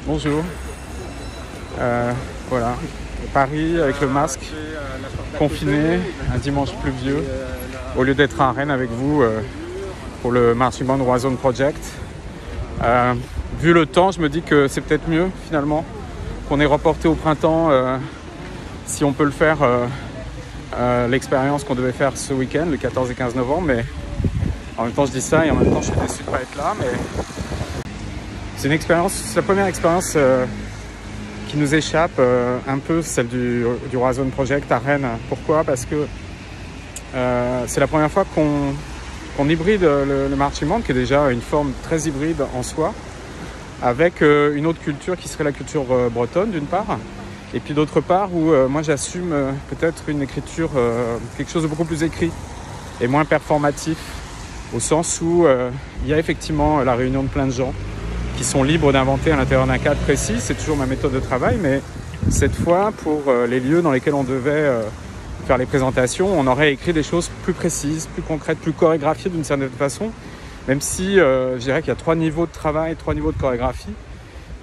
Bonjour. Voilà, Paris avec le masque, confiné, un dimanche pluvieux, au lieu d'être à Rennes avec vous pour le Marching Band Horizon Project. Vu le temps, je me dis que c'est peut-être mieux finalement qu'on ait reporté au printemps, si on peut le faire, l'expérience qu'on devait faire ce week-end, le 14 et 15 novembre. Mais en même temps, je dis ça et en même temps, je suis déçu de ne pas être là. Mais c'est une expérience, c'est la première expérience qui nous échappe un peu, celle du Horizon Project à Rennes. Pourquoi? Parce que c'est la première fois qu'on hybride le marching band, qui est déjà une forme très hybride en soi, avec une autre culture qui serait la culture bretonne d'une part, et puis d'autre part où moi j'assume peut-être une écriture, quelque chose de beaucoup plus écrit et moins performatif, au sens où il y a effectivement la réunion de plein de gens qui sont libres d'inventer à l'intérieur d'un cadre précis. C'est toujours ma méthode de travail, mais cette fois, pour les lieux dans lesquels on devait faire les présentations, on aurait écrit des choses plus précises, plus concrètes, plus chorégraphiées d'une certaine façon, même si je dirais qu'il y a 3 niveaux de travail, 3 niveaux de chorégraphie.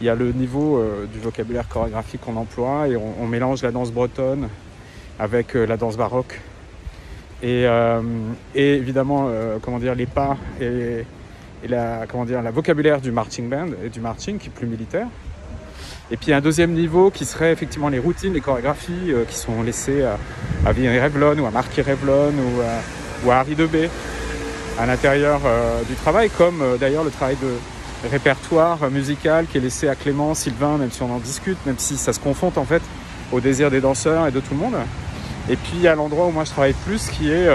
Il y a le niveau du vocabulaire chorégraphique qu'on emploie, et on mélange la danse bretonne avec la danse baroque, et évidemment les pas et la vocabulaire du marching band et du marching qui est plus militaire. Et puis un deuxième niveau qui serait effectivement les routines, les chorégraphies qui sont laissées à Vinnie Revlon ou à Marky Revlon ou à Harry Debé à l'intérieur du travail, comme d'ailleurs le travail de répertoire musical qui est laissé à Clément, Sylvain, même si on en discute, même si ça se confronte en fait au désir des danseurs et de tout le monde. Et puis à l'endroit où moi je travaille plus, qui est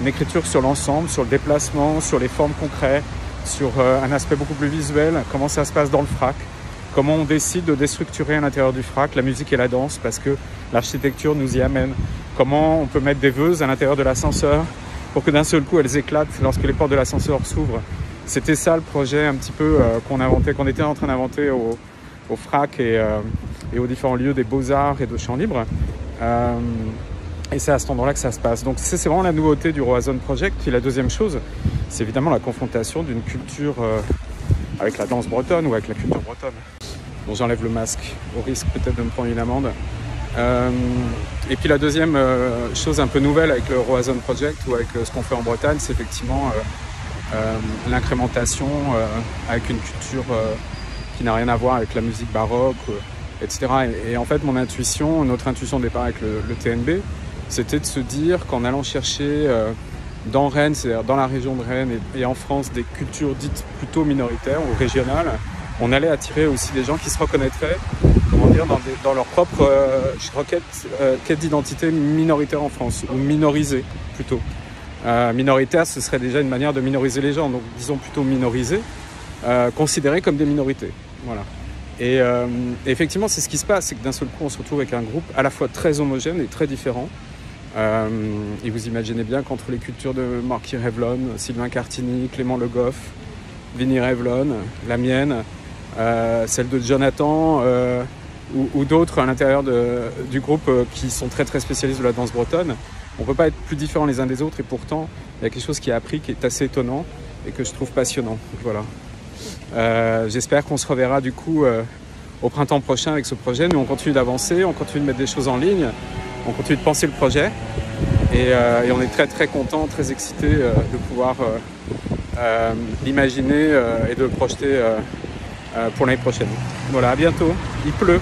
une écriture sur l'ensemble, sur le déplacement, sur les formes concrètes, sur un aspect beaucoup plus visuel, comment ça se passe dans le frac, comment on décide de déstructurer à l'intérieur du frac la musique et la danse parce que l'architecture nous y amène, comment on peut mettre des veuses à l'intérieur de l'ascenseur pour que d'un seul coup elles éclatent lorsque les portes de l'ascenseur s'ouvrent. C'était ça le projet un petit peu qu'on était en train d'inventer au frac et aux différents lieux des Beaux-Arts et de Chants Libres. Et c'est à cet endroit-là que ça se passe. Donc c'est vraiment la nouveauté du Horizon Project. Puis la deuxième chose, c'est évidemment la confrontation d'une culture avec la danse bretonne ou avec la culture bretonne. Bon, j'enlève le masque, au risque peut-être de me prendre une amende. Et puis la deuxième chose un peu nouvelle avec le Horizon Project ou avec ce qu'on fait en Bretagne, c'est effectivement l'incrémentation avec une culture qui n'a rien à voir avec la musique baroque, etc. Et en fait, notre intuition de départ avec le TNB, c'était de se dire qu'en allant chercher dans Rennes, c'est-à-dire dans la région de Rennes et en France, des cultures dites plutôt minoritaires ou régionales, on allait attirer aussi des gens qui se reconnaîtraient, dans leur propre quête d'identité minoritaire en France, ou minorisée plutôt. Minoritaire, ce serait déjà une manière de minoriser les gens, donc disons plutôt minorisés, considérés comme des minorités. Voilà. Et effectivement, c'est ce qui se passe, c'est que d'un seul coup, on se retrouve avec un groupe à la fois très homogène et très différent. Et vous imaginez bien qu'entre les cultures de Marky Revlon, Sylvain Cartini, Clément Le Goff, Vinnie Revlon, la mienne, celle de Jonathan ou d'autres à l'intérieur du groupe qui sont très très spécialistes de la danse bretonne, on ne peut pas être plus différents les uns des autres, et pourtant il y a quelque chose qui est appris, qui est assez étonnant et que je trouve passionnant. Voilà. J'espère qu'on se reverra du coup au printemps prochain avec ce projet. Nous on continue d'avancer, on continue de mettre des choses en ligne, on continue de penser le projet et on est très très content, très excité de pouvoir l'imaginer et de le projeter pour l'année prochaine. Voilà, à bientôt. Il pleut.